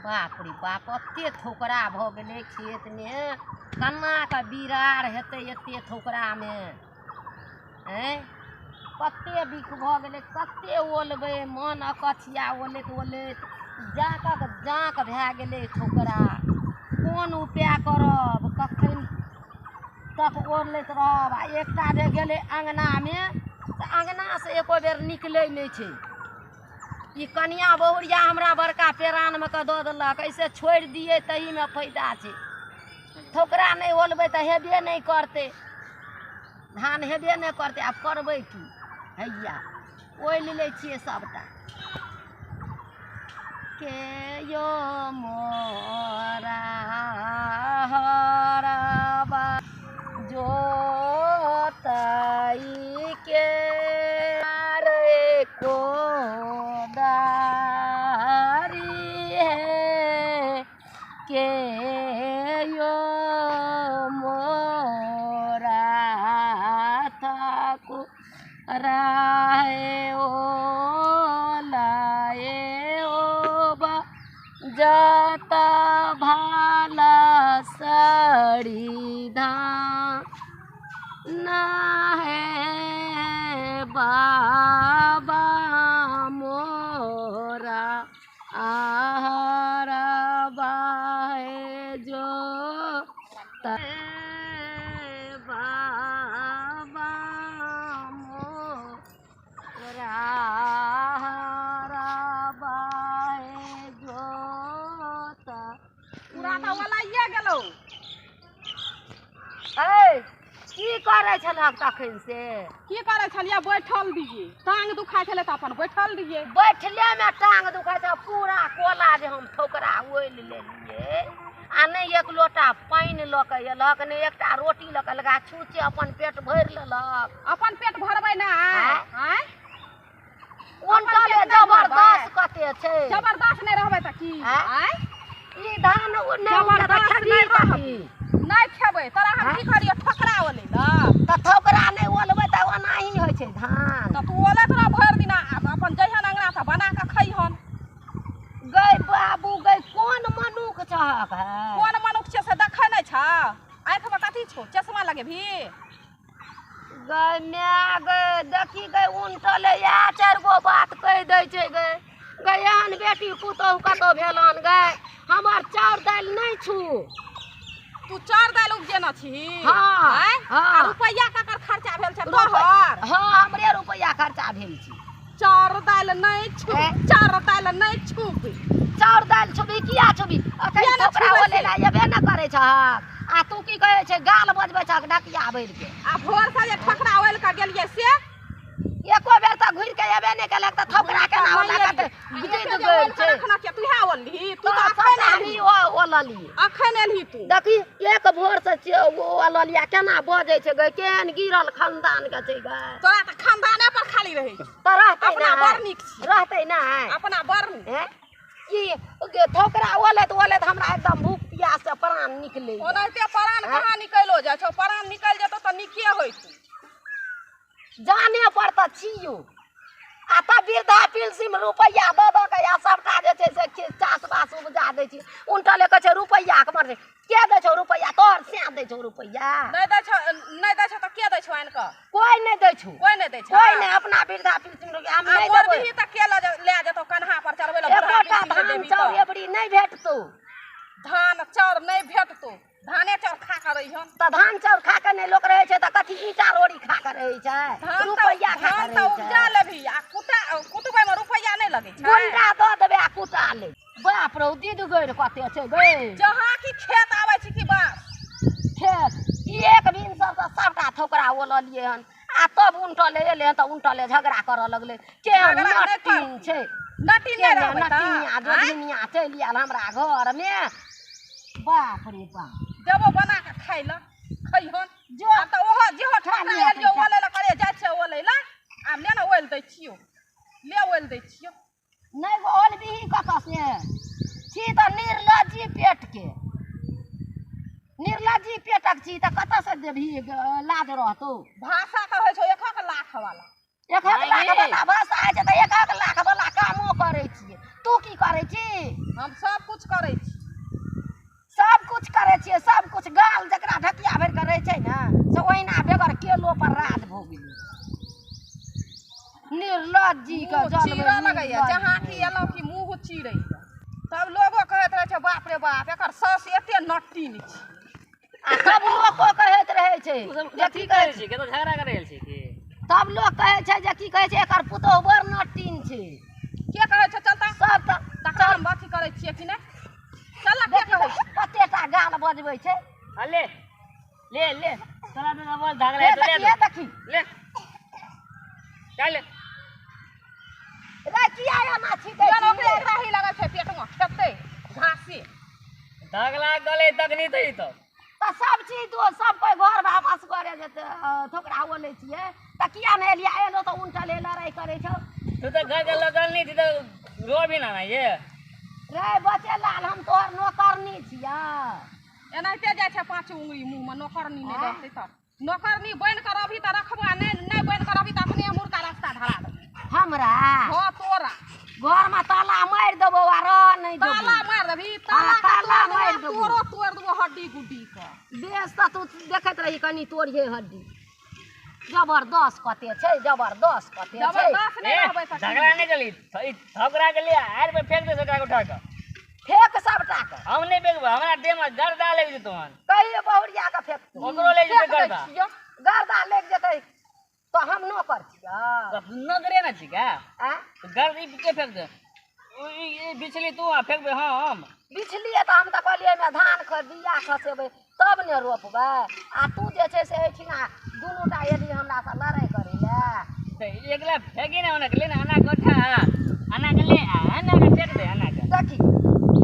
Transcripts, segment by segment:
बाप रे बाप कते ठोकरा भ गेलै खेत में कन्ना के बिरार हेतै एते ठोकरा में हैं कते बिख भ गेलै कते ओलबै मन अकछिया ओलैत ओलैत जाँक भए गेलै ठोकरा कोन उपाय करब कखन तक ओलैत रहब आ एकटा जे गेलै अंगना में तऽ अंगना से एको बेर निकलै नहि छै ई कनिया बहुरिया हमरा बड़का पेरान में के दऽ देलक ऐसे छोड़ दिए तही में फायदा छै ठोकरा नहीं ओलबै तऽ हेबे नहीं करतै धान हेबे नहीं करतै आब करबै की हैया ओलि लै छियै सबटा के यो मोरा हरबा जोतई के रे कोदारी है के यो मोरा थाकु राहे ओ लाए ओ बा जाता भाला साड़ी धान है बाबा मोरा आहारा बाहे जो बाबा मोरा आहारा बाहे जो पुराना वाला ये गेलो की करे छलक तखन से की करे छलिए बैठल दिए टांग दुखाय छले त अपन बैठल दिए बैठले में टांग दुखाय छै पूरा कोला जे हम ठोकरा ओलि लेलिए आ नहीं एक लोटा पानी ल के एलक नहीं एकटा रोटी ल के लगा छूचे अपन पेट भर लेलक अपन पेट भरबै ना हैं उनटले जबरदस्त कते छै जबरदस्त नहीं रहबै त की हैं ई धान जबरदस्त नहीं रहबै नहीं खेबै तोरा हम की करियो ठोकरा ओले ल त ठोकरा नहीं ओलबै त ओनाही होइ छै धान त तू ओले तोरा भर दिना अपन जइहन अंगना त बना के खइहन गई बाबू गई कोन मनुख छहक है कोन मनुख छे से देखै नै छ आंख में कथी छो चश्मा लगेभी गई मैं गई देखी गई उनटले या चार गो बात कह दै छै गई एहन बेटी पुतहु कतौ भेलन गई हमर चाउर दालि नहीं छू तू चार दाल उपजेना छी हाँ, हाँ। आ रुपैया ककर खर्चा भेल छै तोहर हाँ हमरे रुपैया खर्चा भेल छी चार दाल नहीं छू चार दाल नहीं छूबी चाउर दालि छुबी किया छुबी अखन ठोकरा ओले ला एबे न करे छ आ तू की कहे छै गाल बजबै छ ढकिया भर के आ भोर से जे ठोकरा ओल के गेलिए से एको बेर त घुर के एबे नहीं केलक त ठोकरा केना ओला कते जीत गेल छै रखना के तू है ओलही तू तू त अखन आबी ओलली अखन एलही तू देखी एक भोर से ओललिया केना बजै छै गई केहन गिरल खानदान के छै गई तोरा त खानदाने पर खाली रहै त रहतै अपना ना बड़ नीक छी रहतै ना अपना बड़ नीक ई ठोकरा ओलैत हमरा एकदम भूख प्यास से प्राण निकले ओनाहिते प्राण कहाँ निकलो जाइ छौ प्राण निकल जेतो त निके होइत जाने पर त छियो आ त वृद्धा पेंशन रुपैया द द के या सबटा जे छै से चास बास उपजा दै छी उनटले कहै छै रुपैया के मर के दै छौ रुपैया तोहर से दै छौ रुपैया नहीं दै छौ त के दै छौ आन के कोई नहीं दै छौ कोई नहीं दै छौ कोई नहीं अपना वृद्धा पेंशन हम नहीं देबै त के ले जेतो कन्हा पर चढ़बै ल एकोटा धान चाउर एबरी नहीं भेटतौ धान चाउर नहीं भेटतो धाने चाउर खा के रहिहन त धान चाउर खा के नहीं लोक रहै छै त कथी ईटा रोटी खा के रहै छै रुपैया खा के धान त रहै उपजा छै लेभी आ कुटबै में रुपैया नहीं लगे छै गुंडा दऽ देबै आ कुटा ले बाप रौ दीद गइर कते छै गै जहाँ की खेत आबै छै कि बास खेत एक भिनसर से सबटा ठोकरा ओललिए हन आ तब उनटले एले हन त उनटले झगड़ा करऽ लगलै केहन नटीन छै नटी नहीं रहबै त नटिनिया जोगिनिया चलि आयल हमरा घर में बाप रे बाप देबो बना के खाइ ल खइहन जो आ त ओहो जेहो ठोकरा एलियो ओले ल करे जाइ छै ओले ल आब ले न ओल दै छियो ले ओल दै छियो नहीं ओलबिही कतऽ से छी त निर्लज्जी पेट के निर्लज्जी पेटक छी त कतऽ से देबही लाज रहतौ भाषा कहै छौ 1 लाख वाला 1 लाख वाला भाषा छै त 1 लाख वाला कामो करै छियै तू की करै छी हम सब कुछ करै छी सब कुछ करै छियै सब कुछ गाल जकरा ढकिया भरि के रहै छै ने से ओहिना बेगर केलो पर राज भऽ गेलै निर्लज्जी के चीरा लगैया जहाँ की एलहुँ कि मुँह चीरै तब लोगो कहैत रहै छै बाप रे बाप एकर सास एते नट्टी नहि छै आ सब लोको कहैत रहै छै जे की कहै छी के तो झगड़ा करे छी की तब लोग कहै छै जे की कहै छै एकर पुतोह बड़ नट्टीन छै के कहै छै चलता सब तखन हम अथी करै छियै कि नहि चल के कहै छै कतेटा गाल बजबै छै ले ले ले तोरा तो बोल झगड़ा ले है तो ले देखी देखी ले चल रे किया एना छिकै जन ओकरे राही लगै छै पेटमे कते घासी झगड़ा गले तक नहीं थई तो तऽ सब चीज तो सब कोई घर वापस करे जेते ठोकरा बोलै छियै तऽ किया नहि एलिया एलो तऽ उल्टा ले लड़ाई करे छौ तू तो घर के लगल नहीं थी तो रो भी ना ये रे बच्चे लाल हम तोहर नौकरनी छियै एनाहिते जाइ छै पाँच उंगली मुँहमे नौकरनी नहि रहतै तऽ नौकरनी बनि कर अभी तऽ रखबा नहि बनि कर अभी तऽ अपने मुर्गा रास्ता धरा देबै हमरा हाँ तोरा घरमे ताला मारि देबौ आ रह नहि देबौ ताला मारि देबही ताला मारि देबौ तोरो तोड़ देबो हड्डी गुड्डी के बेस तऽ तू देखैत रही कनि तोड़िए हड्डी जबरदस्त कते छै जबरदस्त कते छै जबरदस्त नहीं रहबै तऽ झगड़ा नहीं चली झगड़ा के लिए आर पे फेंक दे सका उठा के फेंक सबटा के हम नहीं फेंकबो हमरा देह में गर्दा लग जेतो हन कहिए बहुरिया के फेंक ओकरो ले जेते गर्दा गर्दा लग जेतै तो हम नौकर छियै न करे ना छी का आ गर्द ई के फेंक दे ई बिछली तू आ फेंकबे हम बिछलिए तऽ हम तऽ कहलियै एहिमे धान बिया खसेबै तब ने रोपबै आ तू जे छै से एहिठिना दुनूटा यदि हमरा से लड़ाई करै लए तो एकला फेंकी ना ओना ले ना अना कोठा अना के ले अना के फेंक दे अना के देखी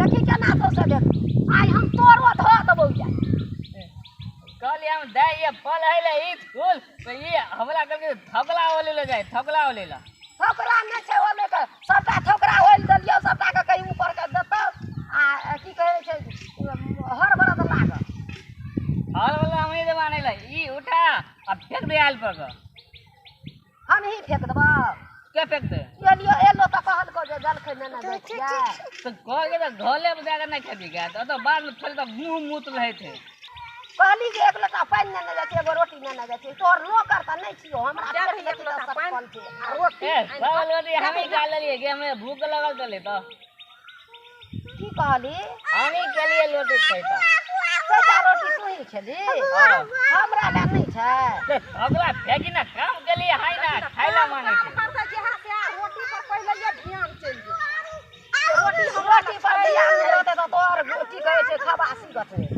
देखी केना तो से देखी आइ हम तोरो धऽ देबौ जा कहली हम दे ये फल है ले ई फूल तो ये हमरा करके थकला ओले ले जाए थकला ओले ला ठोकरा नहि छै ओले के सबटा ठोकरा ओल देलियौ सबटा के कहीं ऊपर के देतौ आ की कहै छै हर बरद लागल हाल वाला हम नहीं देवाने ला ई उठा अब फेंक दे आल पर हम ही फेंक देबौ के फेंक दे एलो तऽ कहलको जे जलखै ने दै छियै तो कह के तो घोले में जाकर नहीं खेती गया तो बाद में फल तो मुंह मुत रहे थे कहली जे एक लोटा पानि ने दै छियै एगो रोटी ने दै छियै तोहर नौकर तऽ नहि छियौ हमरा पेट एक लोटा पानि छै आ रोटी ए बाबा रोटी हमें खा लिए कि हमें भूख लगल चले तो की कहली हम ही के लिए रोटी खैता कैसा रोटी तू ही खेली हमरा लए नहि छै अगला फेंकी ना काम के लिए हाय ना खाइला मांगे थे करता जे हाथ से रोटी पर पहिले ये ध्यान चलि जे रोटी पर ध्यान नहि रहतै तऽ तोहर की कहै छै खबासी गठरे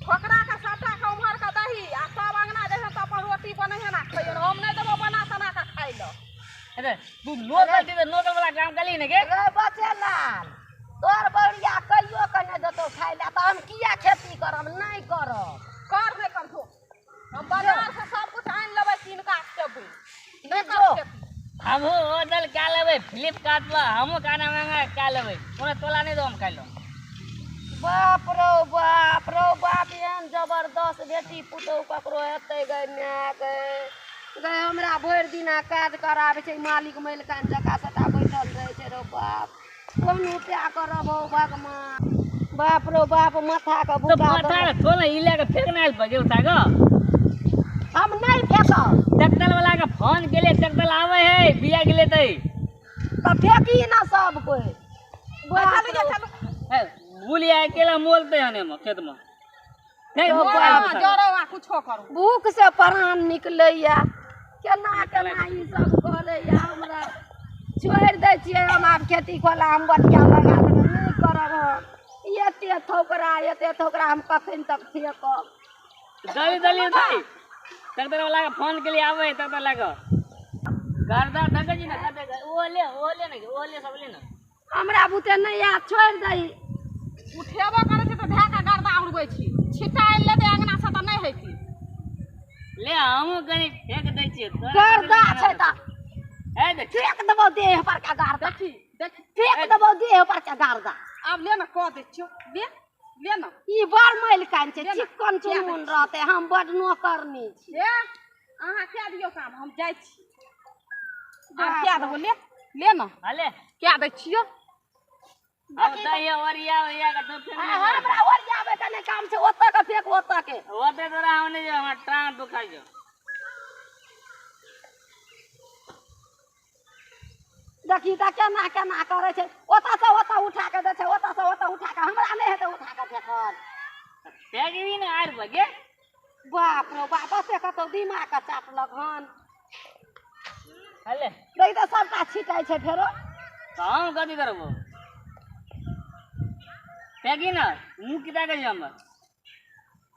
ठोकरा के सबटा के उम्हर के दही आ सब अंगना जैसे तो अपन रोटी बनैहे ना खइयो हम नहीं देबो बना तना के खाइ लो अरे तू नौकर थी तो नौकर वाला काम कर ली ना के रे बच्चे लाल तोहर बौरिया कहियो के नहि देतौ खाइ लए तऽ हम किया खेती करब नहीं करब कर दे कर दो हम बाजार से सब कुछ आन लेबै कीन का देबै नहीं जो कर हम होटल क्या लेबे फ्लिपकार्ट पर हमो खाना महंगा क्या लेबे ओने तोला नहीं दो हम खाइ लो बाप रो बाप एहन जबरदस्त बेटी पुतहु ककरो हेतै गै माय गै हमरा भरि दिना काज कराबै छै मालिक मलिकान जकाँ सटा बैठल रहै छै रो बाप कोन उठा करब हौ भगवान बाप रो बाप माथा के तो भूखा माथा के थोड़ा इले के फेंकना है बजे उठा के हम नहीं फेंकब ट्रैक्टर वाला के फोन के लिए ट्रैक्टर आवे है बिया के लिए तई तऽ फेंकी ना सब कोई बाप रो बुलिया अकेला मोलते हने में खेत में नहीं जरवा कुछो करू भूख से प्राण निकलैया केना केना ई सब करैया हमरा छोड़ि दै छियै हम आब खेती खोला हम बटिया लगा देबै नहि करब हम एते ठोकरा हम कखन तक फेंकब दली दली दली ट्रैक्टर वाला के फोन के लिए आवे ट्रैक्टर लगा गर्दा ढके जी ना कते ओले सब ले ना हमरा बुते नहीं आ छोड़ि दही उठेबो करे छै तऽ धए के गर्दा उड़बै छी छिटाइ लेबै अंगना से तऽ नहि हेती ले हमहू कनी फेंक दै छियै गर्दा छै तऽ ए देख फेंक देबौ देह पर का गर्दा देख फेंक देबौ देह पर का गर्दा आब ले ना कह दै छियो ले ना ई बड़ मैल कान छै चिक्कन चुनमुन रहतै हम बड़ नौकरनी छी ले अहाँ कए दियौ काम हम जाइ छी आब कए देबो ले ना हाले कए दै छियो अब तहिया ओरिया का तो फिर हमरा ओरियाबे के नहीं काम छै, ओतऽ के फेक ओतऽ के। ओते तोरा हमने जो हमरा टांग दुखाई जो। देखी तऽ केना केना करे छै, ओतऽ से ओतऽ उठा के दे छै, ओतऽ से ओतऽ उठा के, हमरा नहीं हेतै उठा के फेकल। फेंकबी ना आर बगे। बाप रे बाप, बसे कतौ दिमाग के चाटलक हन। हले नहीं तऽ सबटा छिटाइ छै फेरो। तो हम कथी करबो? फेंकी ना, मुंह किता के हम।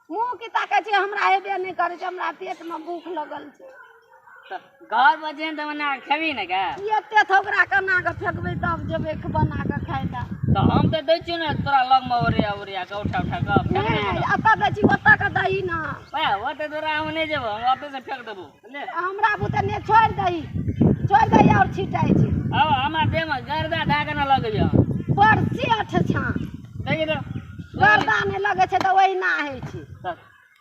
मुँह की ताकै छै, हमरा हेबे नहीं करे छै, हमरा पेट में भूख लगल छै। तो घर बजे तो बना खेबी ना का? एते थोकरा केना के फेकबै तब जेबै बना के खाइ ला। तो हम तो दै छियो ना तोरा लग में ओरिया के उठा के फेंक दे। नहीं अतऽ दै छी, ओतऽ के दही ना। ओते तोरा हम नहीं जेबो, हम ओते से फेंक देबो ले। हमरा बुते ने छोड़ दही और छिटाइ छै। अब हमरा देह में गर्दा धागा ना लगे जो। परसी अठ छा देखी तो गर्दा नहीं लगे छै तऽ ओहिना होइ छै।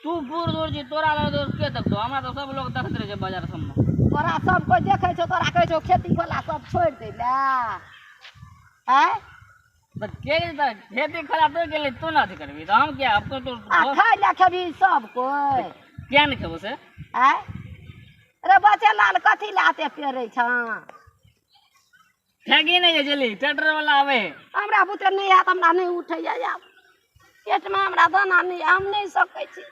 तू बूढ़ दूर जी तोरा लग के देखतो, हमरा तो सब लोग देखत रहे छै बाजार सब में। तोरा सब कोई देखे छौ, तोरा कहै छौ खेती वाला सब छोड़ दे ला। हैं तो के तो खेती खराब तो के लिए तू ना अथी करबी, तो हम क्या अब तो आ खाइ ला खेबी सब कोई। क्या नहीं खेबो से? हैं रे बच्चे लाल कथी लाते पेरै छ? फेंकी नहीं जल्दी, ट्रैक्टर वाला आवे। हमरा बुते नहीं हैत, हमरा नहीं उठैया आब। पेट में हमरा दाना नहीं, हम नहीं सकै छी।